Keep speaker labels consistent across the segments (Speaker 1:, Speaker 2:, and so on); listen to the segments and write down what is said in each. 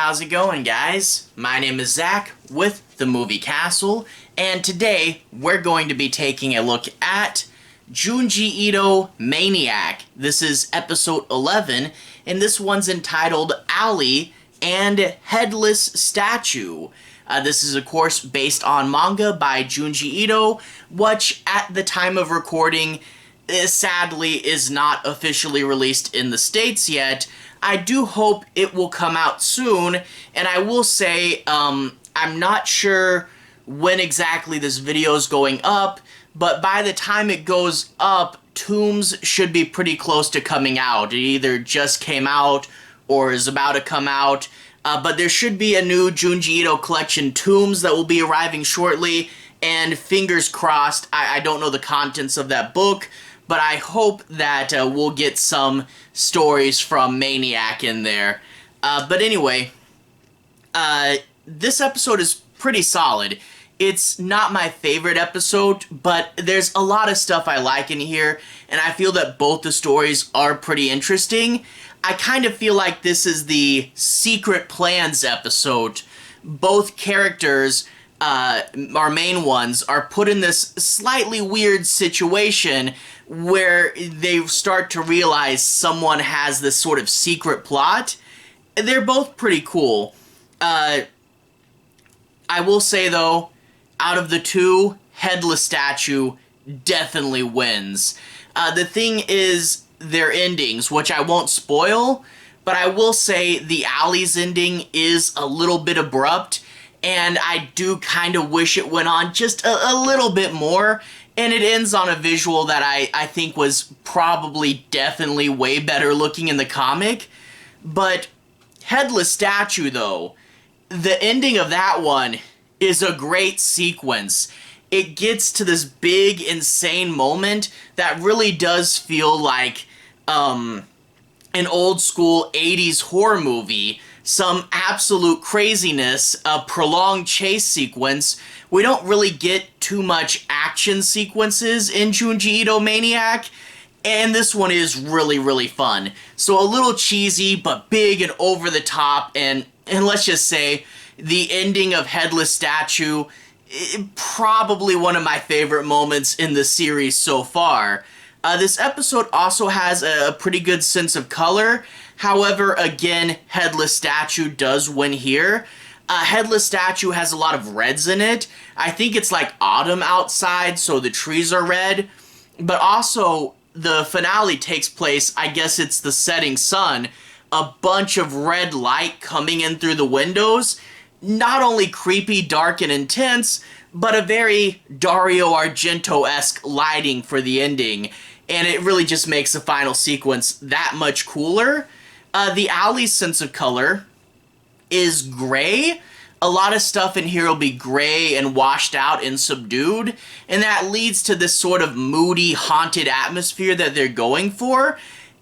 Speaker 1: How's it going, guys? My name is Zach with The Movie Castle, and today we're going to be taking a look at Junji Ito Maniac. This is episode 11, and this one's entitled Alley and Headless Statue. This is, of course, based on manga by Junji Ito, which at the time of recording, sadly, is not officially released in the States yet. I do hope it will come out soon, and I will say, I'm not sure when exactly this video is going up, but by the time it goes up, Tombs should be pretty close to coming out. It either just came out or is about to come out, but there should be a new Junji Ito collection, Tombs, that will be arriving shortly, and fingers crossed, I don't know the contents of that book, but I hope that we'll get some stories from Maniac in there. But anyway, this episode is pretty solid. It's not my favorite episode, but there's a lot of stuff I like in here, and I feel that both the stories are pretty interesting. I kind of feel like this is the secret plans episode. Both characters, our main ones, are put in this slightly weird situation where they start to realize someone has this sort of secret plot. They're both pretty cool. I will say, though, out of the two, Headless Statue definitely wins. The thing is their endings, which I won't spoil, but I will say the Alley's ending is a little bit abrupt, and I do kind of wish it went on just a little bit more. And it ends on a visual that I think was probably definitely way better looking in the comic. But Headless Statue, though, the ending of that one is a great sequence. It gets to this big, insane moment that really does feel like an old school 80s horror movie. Some absolute craziness, a prolonged chase sequence. We don't really get too much action sequences in Junji Ito Maniac, and this one is really, really fun. So a little cheesy, but big and over the top, and let's just say, the ending of Headless Statue, probably one of my favorite moments in the series so far. This episode also has a pretty good sense of color. However, again, Headless Statue does win here. Headless Statue has a lot of reds in it. I think it's like autumn outside, so the trees are red. But also, the finale takes place, I guess it's the setting sun, a bunch of red light coming in through the windows. Not only creepy, dark, and intense, but a very Dario Argento-esque lighting for the ending. And it really just makes the final sequence that much cooler. The Alley's sense of color is gray. A lot of stuff in here will be gray and washed out and subdued, and that leads to this sort of moody, haunted atmosphere that they're going for.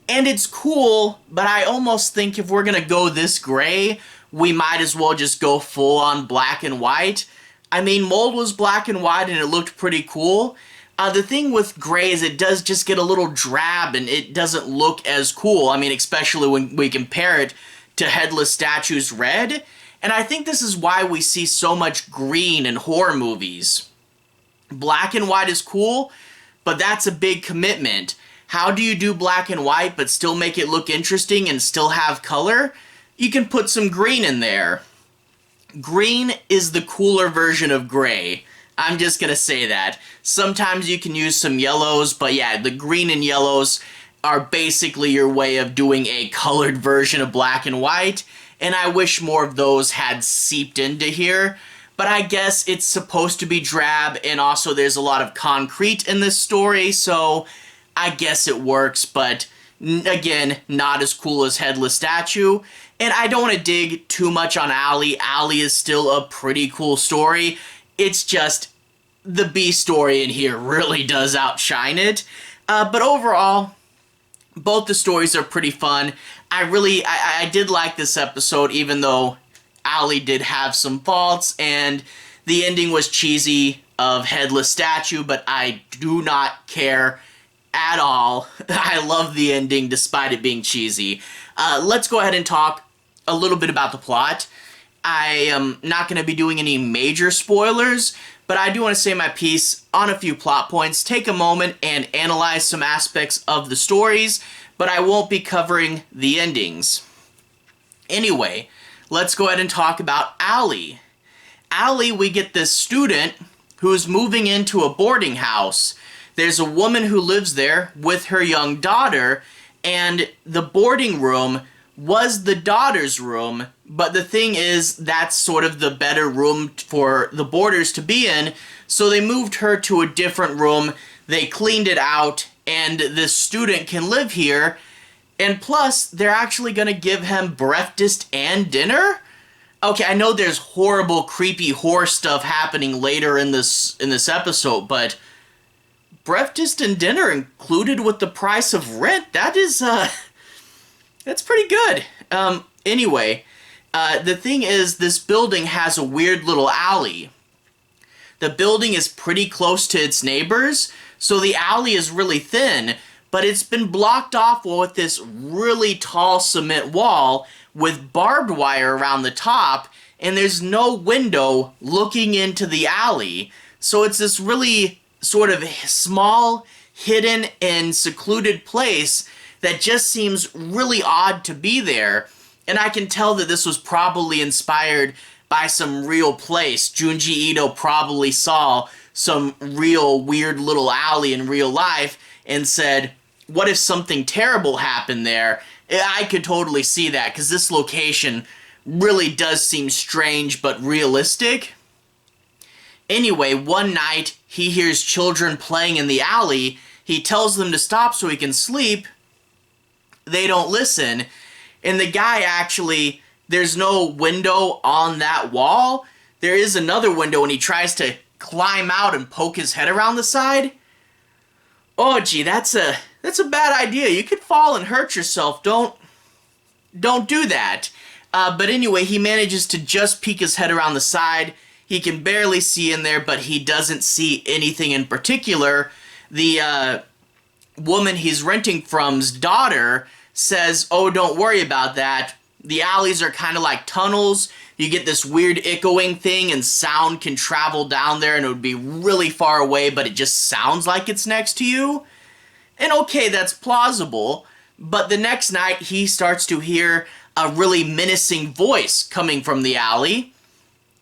Speaker 1: And it's cool, but I almost think if we're gonna go this gray, we might as well just go full on black and white. I mean, Mold was black and white and it looked pretty cool. The thing with gray is it does just get a little drab and it doesn't look as cool. I mean, especially when we compare it to Headless Statue's red. And I think this is why we see so much green in horror movies. Black and white is cool, but that's a big commitment. How do you do black and white but still make it look interesting and still have color? You can put some green in there. Green is the cooler version of gray. I'm just gonna say that. Sometimes you can use some yellows, but yeah, the green and yellows are basically your way of doing a colored version of black and white, and I wish more of those had seeped into here. But I guess it's supposed to be drab, and also there's a lot of concrete in this story, so I guess it works, but again, not as cool as Headless Statue. And I don't want to dig too much on Alley. Alley is still a pretty cool story. It's just the B story in here really does outshine it. But overall, both the stories are pretty fun. I did like this episode, even though Alley did have some faults, and the ending was cheesy of Headless Statue, but I do not care at all. I love the ending despite it being cheesy. Let's go ahead and talk a little bit about the plot. I am not going to be doing any major spoilers, but I do want to say my piece on a few plot points, take a moment and analyze some aspects of the stories, but I won't be covering the endings. Anyway, let's go ahead and talk about Allie. Allie, we get this student who's moving into a boarding house. There's a woman who lives there with her young daughter, and the boarding room was the daughter's room, but the thing is, that's sort of the better room for the boarders to be in, so they moved her to a different room, they cleaned it out, and this student can live here, and plus, they're actually gonna give him breakfast and dinner? Okay, I know there's horrible, creepy horror stuff happening later in this episode, but breakfast and dinner included with the price of rent? That's pretty good. Anyway, the thing is, this building has a weird little alley. The building is pretty close to its neighbors, so the alley is really thin, but it's been blocked off with this really tall cement wall with barbed wire around the top, and there's no window looking into the alley. So it's this really sort of small, hidden, and secluded place that just seems really odd to be there. And I can tell that this was probably inspired by some real place. Junji Ito probably saw some real weird little alley in real life and said, what if something terrible happened there? I could totally see that, because this location really does seem strange but realistic. Anyway, one night, he hears children playing in the alley. He tells them to stop so he can sleep. They don't listen. And the guy actually, there's no window on that wall. There is another window, and he tries to climb out and poke his head around the side. Oh, gee, that's a bad idea. You could fall and hurt yourself. Don't do that. But anyway, he manages to just peek his head around the side. He can barely see in there, but he doesn't see anything in particular. The woman he's renting from's daughter says, oh, don't worry about that. The alleys are kind of like tunnels. You get this weird echoing thing, and sound can travel down there, and it would be really far away, but it just sounds like it's next to you. And okay, that's plausible, but the next night he starts to hear a really menacing voice coming from the alley.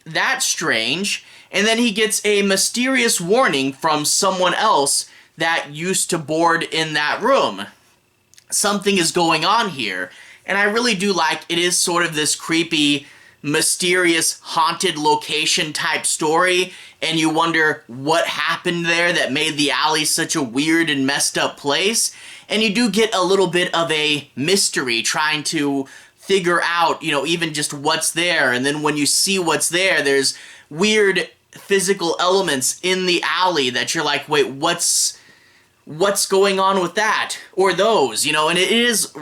Speaker 1: That's strange. And then he gets a mysterious warning from someone else that used to board in that room. Something is going on here. And I really do like, it is sort of this creepy, mysterious, haunted location type story, and you wonder what happened there that made the alley such a weird and messed up place. And you do get a little bit of a mystery trying to figure out, even just what's there. And then when you see what's there, there's weird physical elements in the alley that you're like, wait, what's going on with that? Or those, and it is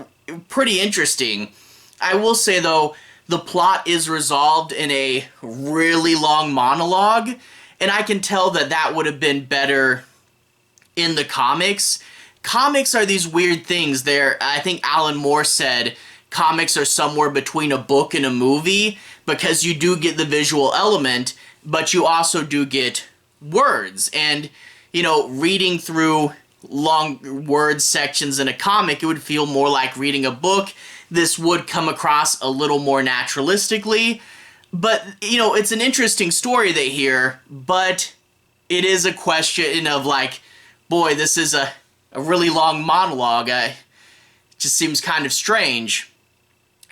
Speaker 1: pretty interesting. I will say, though, the plot is resolved in a really long monologue, and I can tell that that would have been better in the comics. Comics are these weird things. I think Alan Moore said comics are somewhere between a book and a movie, because you do get the visual element, but you also do get words. And, reading through long word sections in a comic, it would feel more like reading a book. This would come across a little more naturalistically. But, it's an interesting story they hear, but it is a question of like, boy, this is a really long monologue. It just seems kind of strange.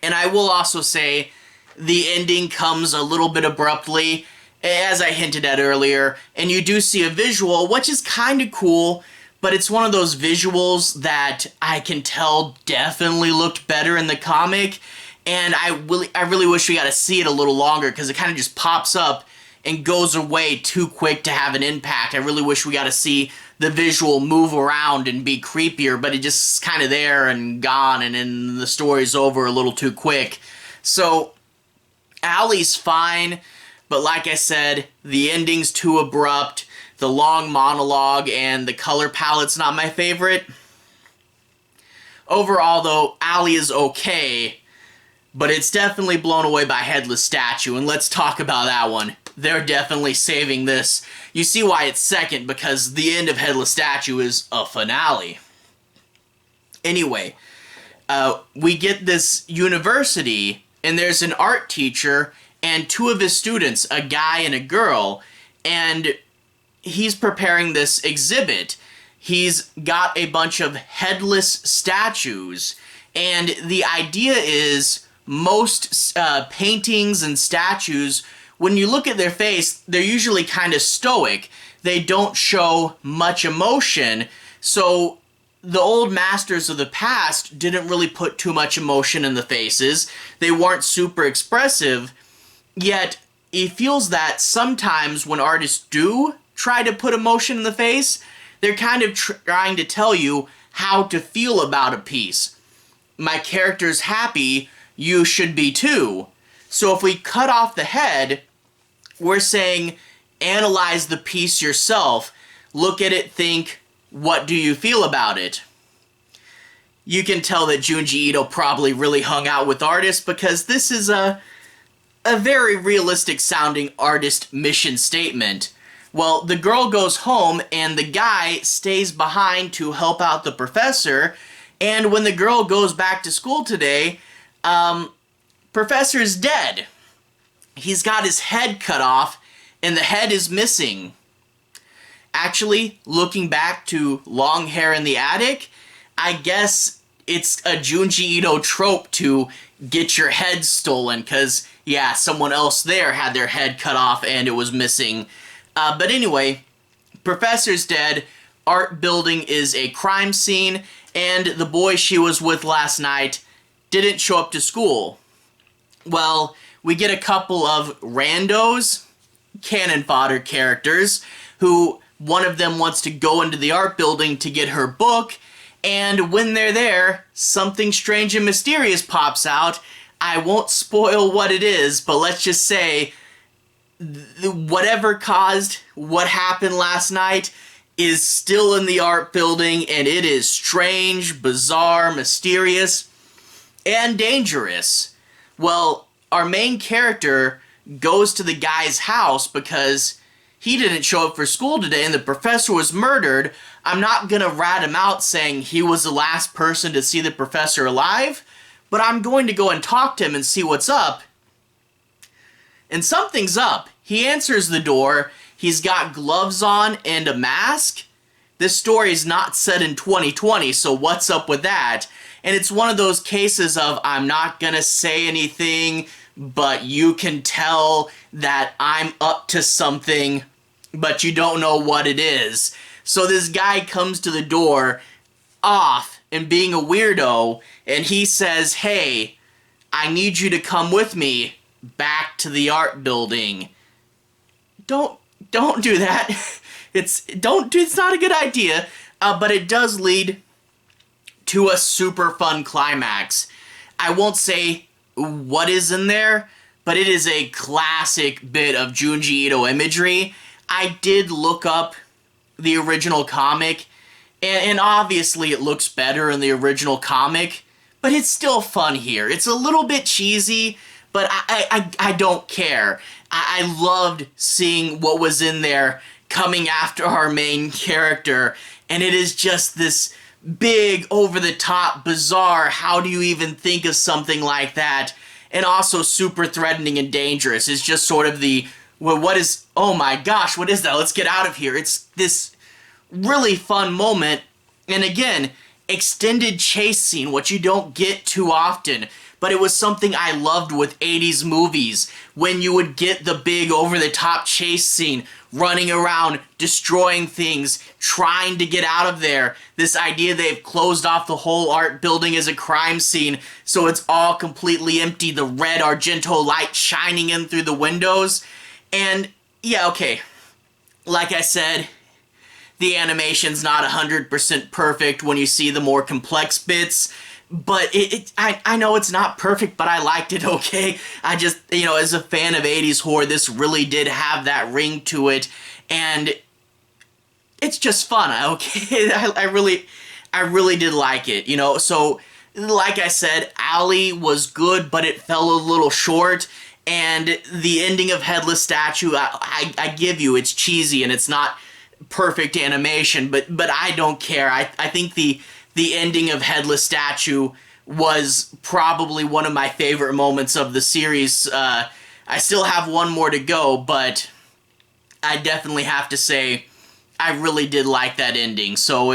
Speaker 1: And I will also say the ending comes a little bit abruptly, as I hinted at earlier, and you do see a visual, which is kind of cool, but it's one of those visuals that I can tell definitely looked better in the comic, and I really wish we got to see it a little longer, because it kind of just pops up and goes away too quick to have an impact. I really wish we got to see the visual move around and be creepier, but it just is kind of there and gone, and then the story's over a little too quick. So, Allie's fine, but like I said, the ending's too abrupt, the long monologue, and the color palette's not my favorite. Overall, though, Allie is okay, but it's definitely blown away by Headless Statue, and let's talk about that one. They're definitely saving this. You see why it's second, because the end of Headless Statue is a finale. Anyway, we get this university, and there's an art teacher and two of his students, a guy and a girl, and he's preparing this exhibit. He's got a bunch of headless statues, and the idea is most paintings and statues, when you look at their face, they're usually kind of stoic. They don't show much emotion, so the old masters of the past didn't really put too much emotion in the faces. They weren't super expressive, yet he feels that sometimes when artists do try to put emotion in the face, they're kind of trying to tell you how to feel about a piece. My character's happy, you should be too. So if we cut off the head, we're saying analyze the piece yourself, look at it, think, what do you feel about it? You can tell that Junji Ito probably really hung out with artists, because this is a very realistic sounding artist mission statement. Well, the girl goes home and the guy stays behind to help out the professor, and when the girl goes back to school today, professor's dead. He's got his head cut off and the head is missing. Actually, looking back to long hair in the attic, I guess it's a Junji Ito trope to get your head stolen, because, yeah, someone else there had their head cut off and it was missing. But anyway, professor's dead, art building is a crime scene, and the boy she was with last night didn't show up to school. Well, we get a couple of randos, cannon fodder characters, who one of them wants to go into the art building to get her book, and when they're there, something strange and mysterious pops out. I won't spoil what it is, but let's just say whatever caused what happened last night is still in the art building, and it is strange, bizarre, mysterious, and dangerous. Well, our main character goes to the guy's house because he didn't show up for school today and the professor was murdered. I'm not gonna rat him out saying he was the last person to see the professor alive, but I'm going to go and talk to him and see what's up. And something's up. He answers the door. He's got gloves on and a mask. This story is not set in 2020, so what's up with that? And it's one of those cases of I'm not gonna say anything, but you can tell that I'm up to something, but you don't know what it is. So this guy comes to the door off and being a weirdo, and he says, hey, I need you to come with me back to the art building. Don't do that. It's not a good idea, but it does lead to a super fun climax. I won't say what is in there, but it is a classic bit of Junji Ito imagery. I did look up the original comic, and obviously it looks better in the original comic, but it's still fun here. It's a little bit cheesy, but I don't care. I loved seeing what was in there coming after our main character, and it is just this big, over-the-top, bizarre, how do you even think of something like that, and also super threatening and dangerous. It's just sort of the, well, what is, oh my gosh, what is that? Let's get out of here. It's this really fun moment, and again, extended chase scene, which you don't get too often, but it was something I loved with 80s movies, when you would get the big over-the-top chase scene, running around, destroying things, trying to get out of there. This idea they've closed off the whole art building as a crime scene, so it's all completely empty, the red Argento light shining in through the windows. And, yeah, okay, like I said, the animation's not 100% perfect when you see the more complex bits, but I know it's not perfect, but I liked it, okay? I just, you know, as a fan of 80s horror, this really did have that ring to it, and it's just fun, okay? I really did like it, you know? So, like I said, Ally was good, but it fell a little short. And the ending of Headless Statue, I give you, it's cheesy and it's not perfect animation, but I don't care. I think the ending of Headless Statue was probably one of my favorite moments of the series. I still have one more to go, but I definitely have to say I really did like that ending. So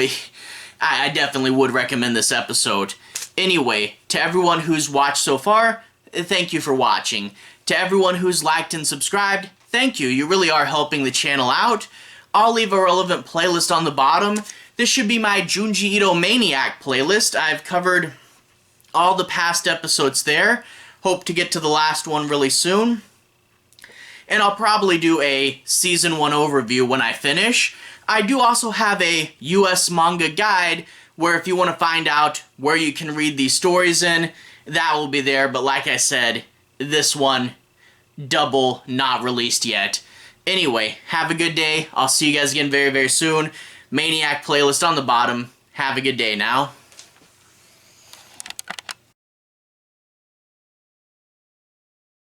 Speaker 1: I definitely would recommend this episode. Anyway, to everyone who's watched so far, thank you for watching. To everyone who's liked and subscribed, thank you. You really are helping the channel out. I'll leave a relevant playlist on the bottom. This should be my Junji Ito Maniac playlist. I've covered all the past episodes there. Hope to get to the last one really soon. And I'll probably do a Season 1 overview when I finish. I do also have a US manga guide where if you want to find out where you can read these stories in, that will be there. But like I said, this one, double, not released yet. Anyway, have a good day. I'll see you guys again very, very soon. Maniac playlist on the bottom. Have a good day now.